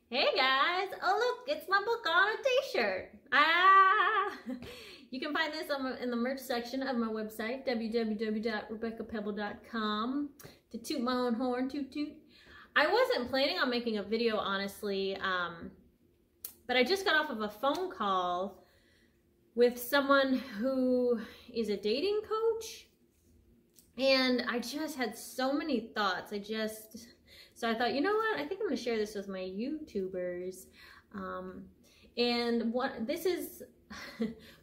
Hey guys! Oh look, it's my book on a t-shirt. You can find this in the merch section of my website, www.rebeccapebble.com. To toot my own horn, toot toot. I wasn't planning on making a video, honestly, but I just got off of a phone call with someone who is a dating coach, and I just had so many thoughts. So I thought, you know what? I think I'm going to share this with my YouTubers. And this is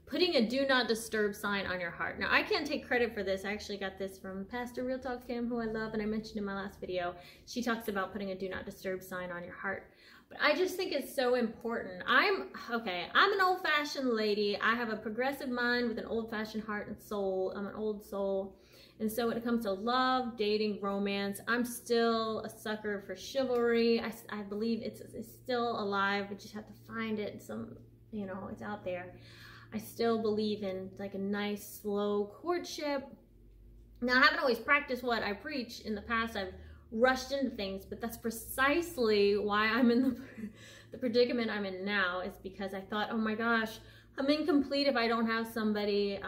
putting a do not disturb sign on your heart. Now, I can't take credit for this. I actually got this from Pastor Real Talk Kim, who I love, and I mentioned in my last video. She talks about putting a do not disturb sign on your heart. But I just think it's so important. I'm an old-fashioned lady. I have a progressive mind with an old-fashioned heart and soul. I'm an old soul. And so when it comes to love, dating, romance, I'm still a sucker for chivalry. I believe it's still alive, but you just have to find it. It's out there. I still believe in like a nice, slow courtship. Now, I haven't always practiced what I preach. In the past, I've rushed into things, but that's precisely why I'm in the predicament I'm in now, is because I thought, oh my gosh, I'm incomplete if I don't have somebody.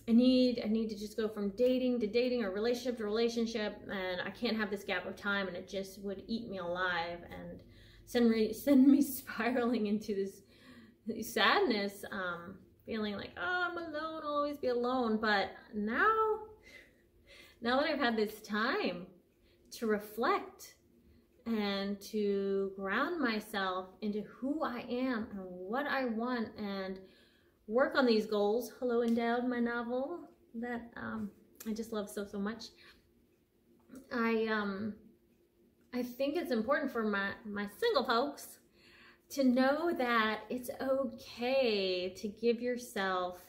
I need to just go from dating to dating or relationship to relationship, and I can't have this gap of time, and it just would eat me alive and send me spiraling into this sadness, feeling like, oh, I'm alone, I'll always be alone. But now that I've had this time to reflect and to ground myself into who I am and what I want and work on these goals. Hello, Endowed, my novel that I just love so much. I think it's important for my single folks to know that it's okay to give yourself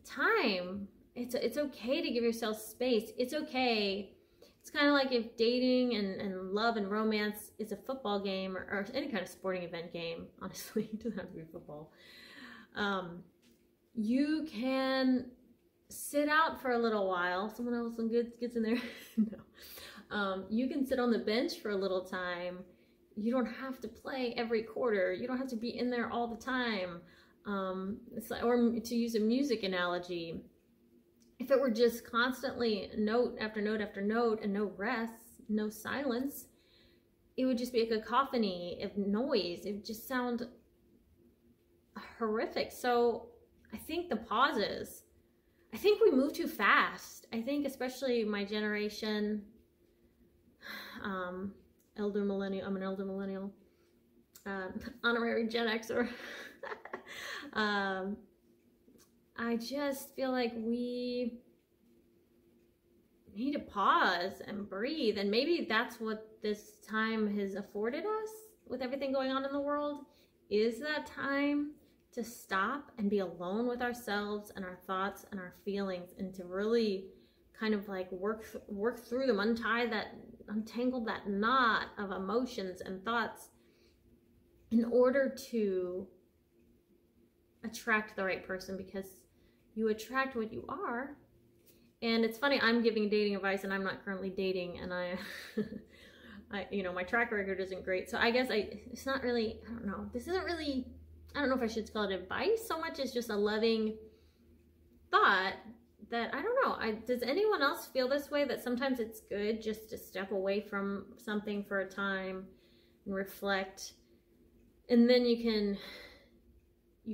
time. It's okay to give yourself space. It's okay. It's kind of like if dating and love and romance is a football game or any kind of sporting event game. Honestly, it doesn't have to be football. You can sit out for a little while. Someone else gets in there. No. You can sit on the bench for a little time. You don't have to play every quarter. You don't have to be in there all the time. It's like, or to use a music analogy, if it were just constantly note after note after note and no rest, no silence, it would just be a cacophony of noise. It would just sound horrific. So I think the pauses, I think we move too fast. I think especially my generation, elder millennial, I'm an elder millennial, honorary Gen Xer. I just feel like we need to pause and breathe, and maybe that's what this time has afforded us with everything going on in the world, is that time to stop and be alone with ourselves and our thoughts and our feelings, and to really kind of like work through them, untangle that knot of emotions and thoughts in order to attract the right person, because you attract what you are. And it's funny, I'm giving dating advice and I'm not currently dating, and my track record isn't great. So I guess it's not really, I don't know. This isn't really, I don't know if I should call it advice so much as just a loving thought that, I don't know. Does anyone else feel this way, that sometimes it's good just to step away from something for a time and reflect, and then you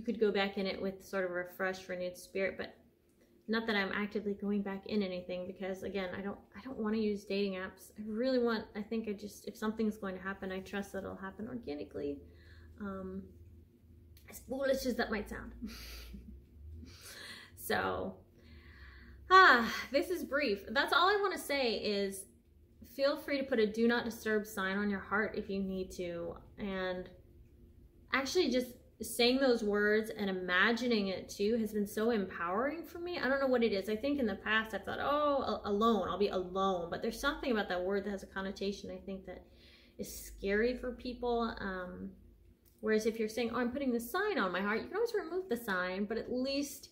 could go back in it with sort of a refreshed, renewed spirit? But not that I'm actively going back in anything, because again, I don't want to use dating apps. I think if something's going to happen, I trust that it'll happen organically. As foolish as that might sound. So, this is brief. That's all I want to say is feel free to put a do not disturb sign on your heart if you need to. And actually just saying those words and imagining it too has been so empowering for me. I don't know what it is. I think in the past I've thought, oh, alone, I'll be alone. But there's something about that word that has a connotation, I think, that is scary for people. Whereas if you're saying, oh, I'm putting the sign on my heart, you can always remove the sign, but at least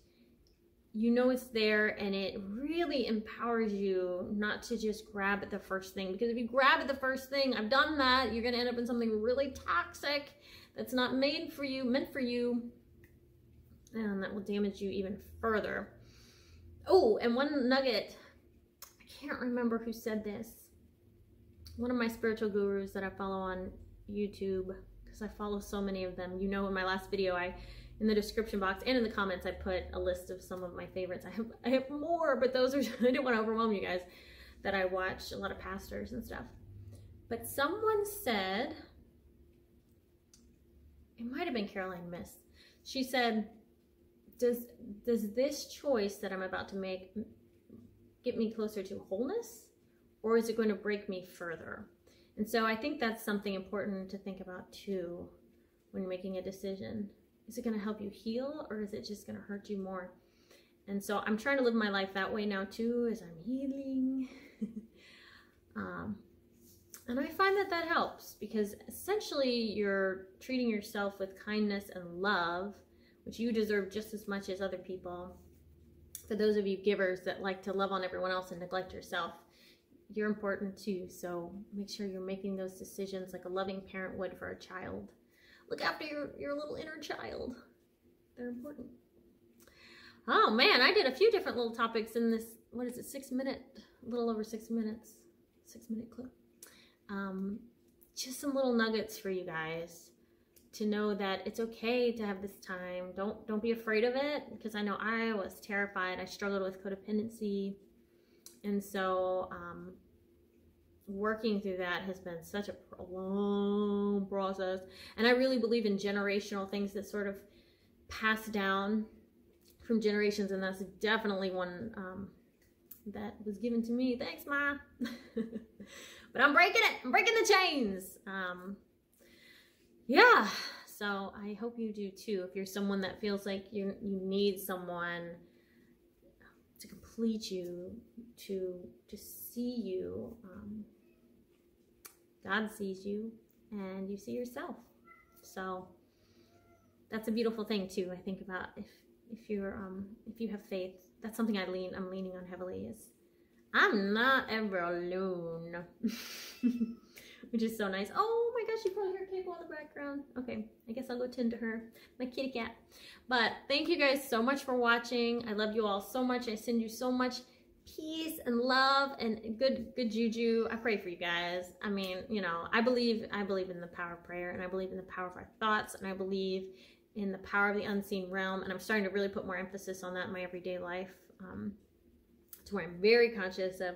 you know it's there, and it really empowers you not to just grab at the first thing. Because if you grab at the first thing, I've done that, you're gonna end up in something really toxic that's not meant for you, and that will damage you even further. Oh, and one nugget, I can't remember who said this. One of my spiritual gurus that I follow on YouTube, because I follow so many of them. You know, in my last video, in the description box and in the comments, I put a list of some of my favorites. I have more, but those are, I didn't want to overwhelm you guys, that I watch a lot of pastors and stuff. But someone said, it might have been Caroline Miss. She said, does this choice that I'm about to make get me closer to wholeness, or is it going to break me further? And so I think that's something important to think about too when you're making a decision. Is it going to help you heal, or is it just going to hurt you more? And so I'm trying to live my life that way now too, as I'm healing. And I find that that helps, because essentially you're treating yourself with kindness and love, which you deserve just as much as other people. For those of you givers that like to love on everyone else and neglect yourself, you're important too. So make sure you're making those decisions like a loving parent would for a child. Look after your little inner child. They're important. Oh man, I did a few different little topics in this, what is it, 6 minute, a little over 6 minutes, 6 minute clip. Just some little nuggets for you guys to know that it's okay to have this time. Don't be afraid of it, because I know I was terrified. I struggled with codependency. And so, working through that has been such a long process. And I really believe in generational things that sort of pass down from generations. And that's definitely one that was given to me. Thanks, Ma. But I'm breaking it. I'm breaking the chains. Yeah. So I hope you do too. If you're someone that feels like you need someone to complete you, to see you, God sees you and you see yourself. So that's a beautiful thing too. I think about if you have faith. That's something I'm leaning on heavily, is I'm not ever alone. Which is so nice. Oh my gosh, she probably heard Cable in the background. Okay, I guess I'll go tend to her, my kitty cat. But thank you guys so much for watching. I love you all so much. I send you so much peace and love and good juju. I pray for you guys. I mean, you know, I believe in the power of prayer, and I believe in the power of our thoughts, and I believe in the power of the unseen realm. And I'm starting to really put more emphasis on that in my everyday life, to where I'm very conscious of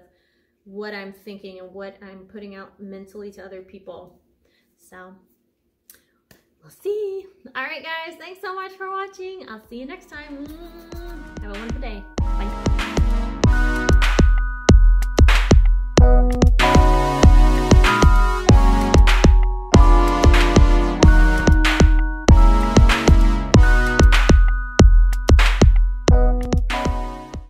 what I'm thinking and what I'm putting out mentally to other people. So we'll see. All right, guys, thanks so much for watching. I'll see you next time. Have a wonderful day. Bye.